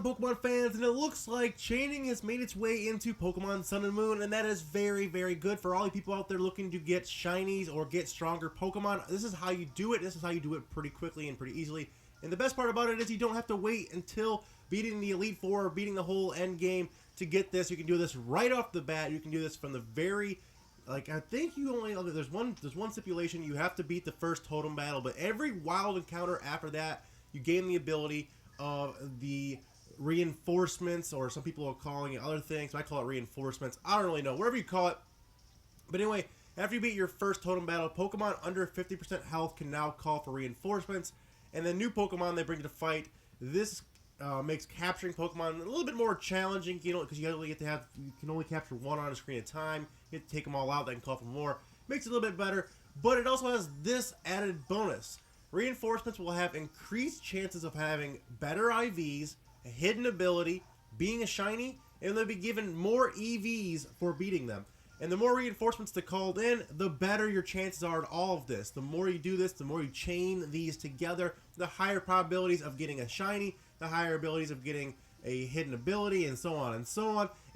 Pokemon fans? And it looks like chaining has made its way into Pokemon Sun and Moon, and that is very, very good for all you people out there looking to get shinies or get stronger Pokemon. This is how you do it. This is how you do it pretty quickly and pretty easily. And the best part about it is you don't have to wait until beating the Elite Four or beating the whole end game to get this. You can do this right off the bat. You can do this from the very, like, I think you only, there's one stipulation. You have to beat the first totem battle, but every wild encounter after that, you gain the ability of the reinforcements, or some people are calling it other things. I call it reinforcements. I don't really know, whatever you call it. But anyway, after you beat your first totem battle, Pokemon under 50% health can now call for reinforcements. And the new Pokemon they bring to fight, this makes capturing Pokemon a little bit more challenging, you know, because you can only capture one on a screen at a time. You have to take them all out, that can call for more. Makes it a little bit better, but it also has this added bonus. Reinforcements will have increased chances of having better IVs, a hidden ability, being a shiny, and they'll be given more EVs for beating them. And the more reinforcements that called in, the better your chances are at all of this. The more you do this, the more you chain these together, the higher probabilities of getting a shiny, the higher abilities of getting a hidden ability, and so on,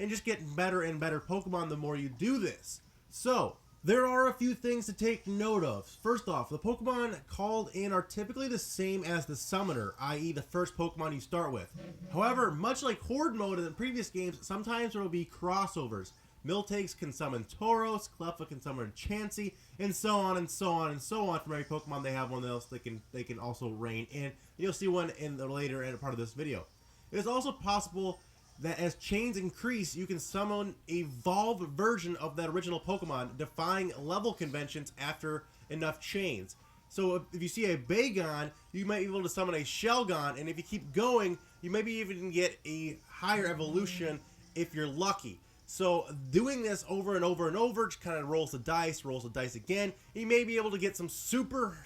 and just getting better and better Pokemon the more you do this. So, there are a few things to take note of. First off, the Pokemon called in are typically the same as the Summoner, i.e. the first Pokemon you start with. However, much like Horde mode in the previous games, sometimes there will be crossovers. Miltanks can summon Tauros, Cleffa can summon Chansey, and so on and so on and so on. From every Pokemon they have one else they can also reign in. You'll see one in the later part of this video. It is also possible that as chains increase, you can summon a evolved version of that original Pokemon, defying level conventions after enough chains. So if you see a Bagon, you might be able to summon a Shelgon, and if you keep going, you maybe even get a higher evolution if you're lucky. So doing this over and over and over just kind of rolls the dice again. You may be able to get some super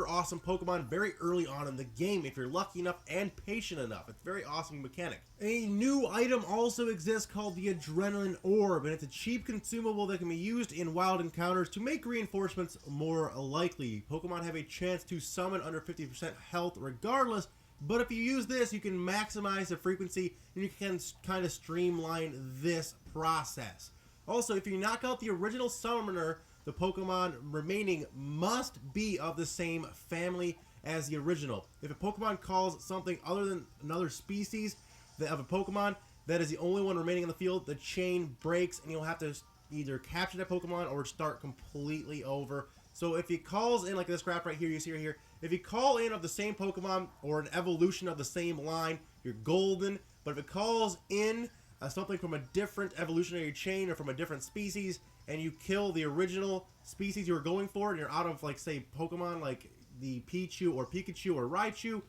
awesome Pokemon very early on in the game if you're lucky enough and patient enough. It's a very awesome mechanic. A new item also exists called the Adrenaline Orb, and it's a cheap consumable that can be used in wild encounters to make reinforcements more likely. Pokemon have a chance to summon under 50% health regardless, but if you use this, you can maximize the frequency and you can kind of streamline this process. Also, if you knock out the original Summoner, the Pokemon remaining must be of the same family as the original. If a Pokemon calls something other than another species of a Pokemon, that is the only one remaining in the field, the chain breaks and you'll have to either capture that Pokemon or start completely over. So if he calls in, like this graph right here, you see right here, if you call in of the same Pokemon or an evolution of the same line, you're golden. But if it calls in something from a different evolutionary chain or from a different species, and you kill the original species you were going for, and you're out of, like, say, Pokemon like the Pichu or Pikachu or Raichu,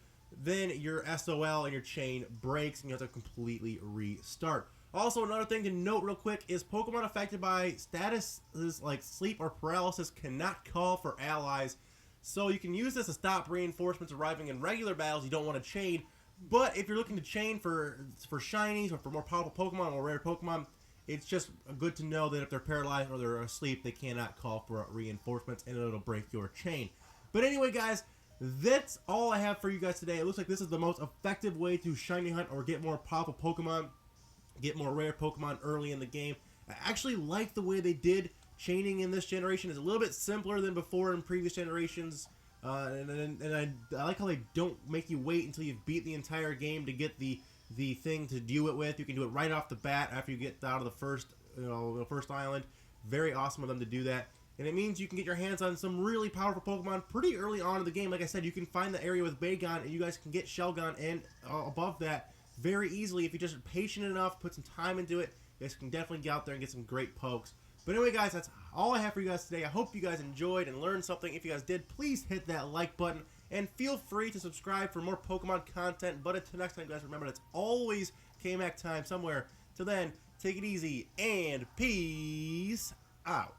then your SOL and your chain breaks and you have to completely restart. Also, another thing to note real quick is Pokemon affected by statuses like sleep or paralysis cannot call for allies. So you can use this to stop reinforcements arriving in regular battles you don't want to chain. But if you're looking to chain for shinies or for more powerful Pokemon or rare Pokemon, it's just good to know that if they're paralyzed or they're asleep, they cannot call for reinforcements and it'll break your chain. But anyway, guys, that's all I have for you guys today. It looks like this is the most effective way to shiny hunt or get more powerful Pokemon, get more rare Pokemon early in the game. I actually like the way they did chaining in this generation. It's a little bit simpler than before in previous generations. And I like how they don't make you wait until you've beat the entire game to get the thing to do it with. You can do it right off the bat after you get out of the first island. Very awesome of them to do that. And it means you can get your hands on some really powerful Pokemon pretty early on in the game. Like I said, you can find the area with Bagon, and you guys can get Shelgon and above that very easily if you're just patient enough, put some time into it. You guys can definitely get out there and get some great pokes. But anyway, guys, that's all I have for you guys today. I hope you guys enjoyed and learned something. If you guys did, please hit that like button. And feel free to subscribe for more Pokemon content. But until next time, guys, remember, it's always KMAC time somewhere. Till then, take it easy and peace out.